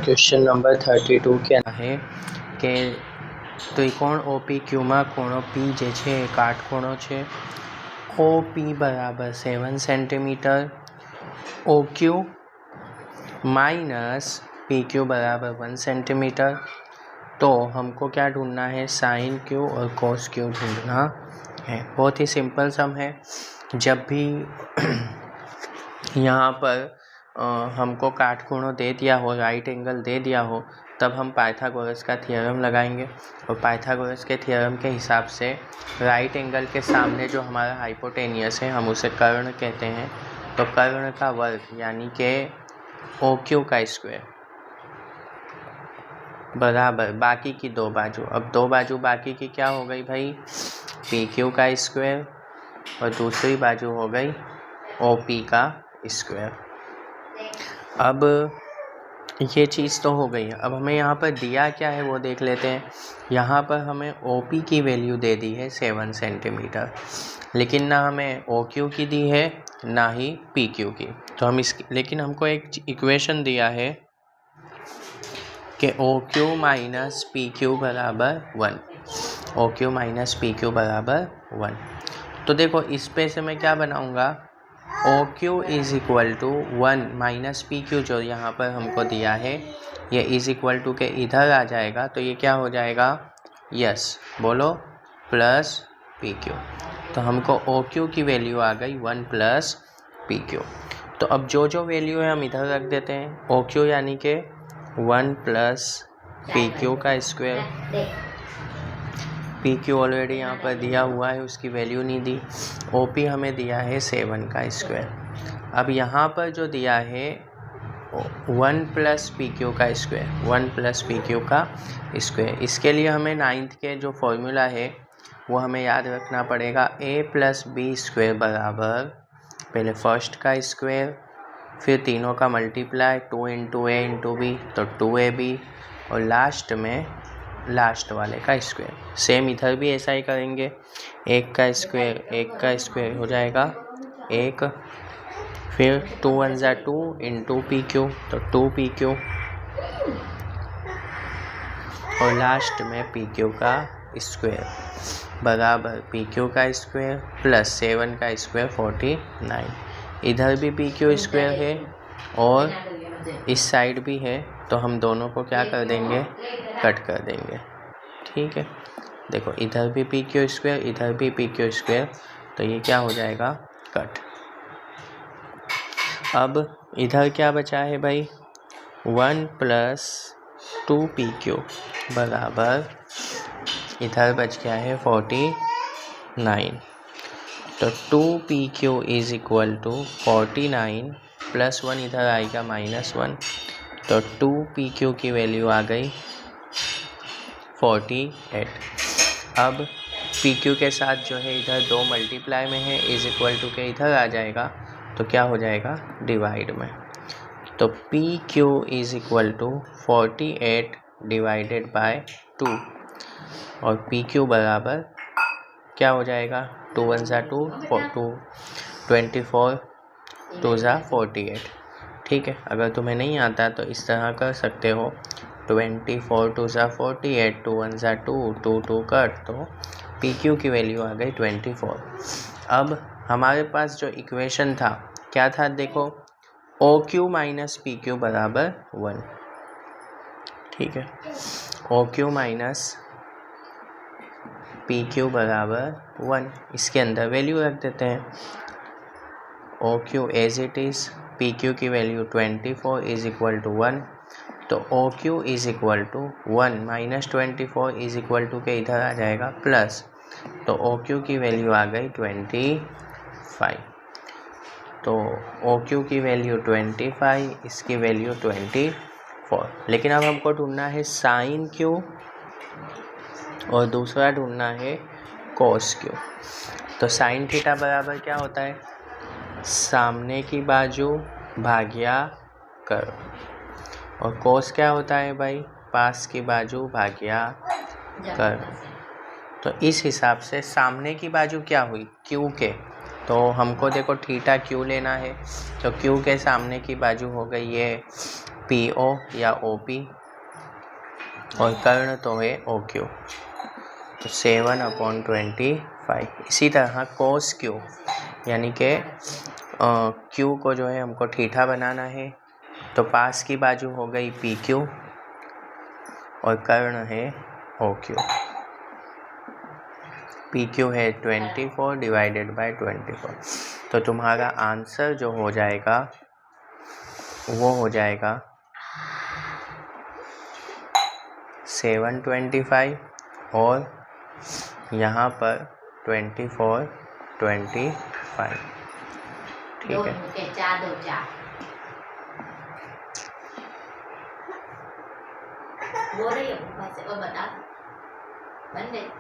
Question number 32 કે છે કે ત્રિકોણ OPQ માં ખૂણો P જે છે એ કાટખૂણો છે. OP बराबर 7 सेंटीमीटर, OQ माइनस PQ बराबर 1 सेंटीमीटर. तो हमको क्या ढूंढना है, साइन क्यू और कोस क्यू ढूंढना है. बहुत ही सिंपल सम है. जब भी यहाँ पर हमको काटखूणों दे दिया हो, राइट एंगल दे दिया हो, तब हम पाइथागोरस का थ्योरम लगाएंगे. और पाइथागोरस के थ्योरम के हिसाब से राइट एंगल के सामने जो हमारा हाइपोटेनियस है हम उसे कर्ण कहते हैं. तो कर्ण का वर्ग यानी कि OQ का स्क्वायर बराबर बाकी की दो बाजू. अब दो बाजू बाकी की क्या हो गई भाई, PQ का स्क्वायर और दूसरी बाजू हो गई OP का स्क्वायर. अब ये चीज़ तो हो गई है. अब हमें यहाँ पर दिया क्या है वो देख लेते हैं. यहाँ पर हमें OP की वैल्यू दे दी है 7 सेंटीमीटर, लेकिन ना हमें OQ की दी है ना ही PQ की. तो हम लेकिन हमको एक इक्वेशन दिया है कि OQ माइनस PQ बराबर 1. OQ माइनस PQ बराबर 1. तो देखो इस पे से मैं क्या बनाऊँगा, OQ is equal to 1 minus PQ जो यहाँ पर हमको दिया है ये इज़ इक्वल टू के इधर आ जाएगा. तो ये क्या हो जाएगा, यस बोलो, प्लस PQ. तो हमको OQ की वैल्यू आ गई 1 प्लस PQ. तो अब जो जो वैल्यू है हम इधर रख देते हैं. OQ यानी कि 1 प्लस PQ का स्क्वायर. PQ ऑलरेडी यहाँ पर दिया हुआ है, उसकी वैल्यू नहीं दी. OP हमें दिया है 7 का स्क्वायर. अब यहाँ पर जो दिया है 1 प्लस PQ का स्क्वायर, 1 प्लस PQ का स्क्वायर. इसके लिए हमें 9th के जो फॉर्मूला है वो हमें याद रखना पड़ेगा. A प्लस B स्क्वायर बराबर पहले फर्स्ट का स्क्वायर, फिर तीनों का multiply 2 into A into B तो 2AB, और लास्ट में लास्ट वाले का स्क्वायर. सेम इधर भी ऐसा ही करेंगे. एक का स्क्वायर हो जाएगा 1, फिर 2 1 जा 2 इंटू PQ तो 2PQ, और लास्ट में PQ का स्क्वायर बराबर PQ का स्क्वायर प्लस 7 का स्क्वायर 49. इधर भी PQ स्क्वायर है और इस साइड भी है, तो हम दोनों को क्या कर देंगे, कट कर देंगे. ठीक है, देखो इधर भी PQ स्क्वायर इधर भी PQ स्क्वायर, तो ये क्या हो जाएगा, कट. अब इधर क्या बचा है भाई, 1 प्लस 2PQ बराबर इधर बच गया है 49. तो 2PQ is equal to 49 plus 1 इधर आएगा -1. तो 2PQ की वैल्यू आ गई 48. अब PQ के साथ जो है इधर 2 मल्टीप्लाई में है, इज इक्वल टू के इधर आ जाएगा, तो क्या हो जाएगा, डिवाइड में. तो PQ is equal to 48 divided by 2, और PQ बराबर क्या हो जाएगा, 2 1 जा 2 24 2 जा 48. ठीक है, अगर तुम्हें नहीं आता तो इस तरह कर सकते हो. 24 2 जा 48, 2 1 जा 2 2 2 कट, तो PQ की वैल्यू आ गई 24. अब हमारे पास जो इक्वेशन था क्या था, देखो OQ माइनस PQ बराबर 1. ठीक है, OQ माइनस PQ बराबर 1. इसके अंदर वैल्यू रख देते हैं. OQ as it is, PQ की वैल्यू 24 इज इक्वल टू 1. तो OQ is equal to 1 minus 24 is equal to के इधर आ जाएगा प्लस, तो OQ की वैल्यू आ गई 25. तो OQ की वैल्यू 25, इसकी वैल्यू 24. लेकिन अब हमको ढूंढना है साइन Q और दूसरा ढूंढना है कोस Q. तो साइन थीटा बराबर क्या होता है, सामने की बाजू भाग्या कर, और कोस क्या होता है भाई, पास की बाजू भाग्या कर. तो इस हिसाब से सामने की बाजू क्या हुई, Q के, तो हमको देखो थीटा Q लेना है. तो Q के सामने की बाजू हो गई ये PO या OP और कर्ण तो है OQ, तो 7/25। इसी तरह cos Q, यानी कि Q को जो है हमको थीटा बनाना है, तो पास की बाजू हो गई PQ और कर्ण है OQ। PQ है 24/24, तो तुम्हारा आंसर जो हो जाएगा वो हो जाएगा 725 और यहाँ पर 24/25। ठीक है, बोल रही हो से और बता बन गई।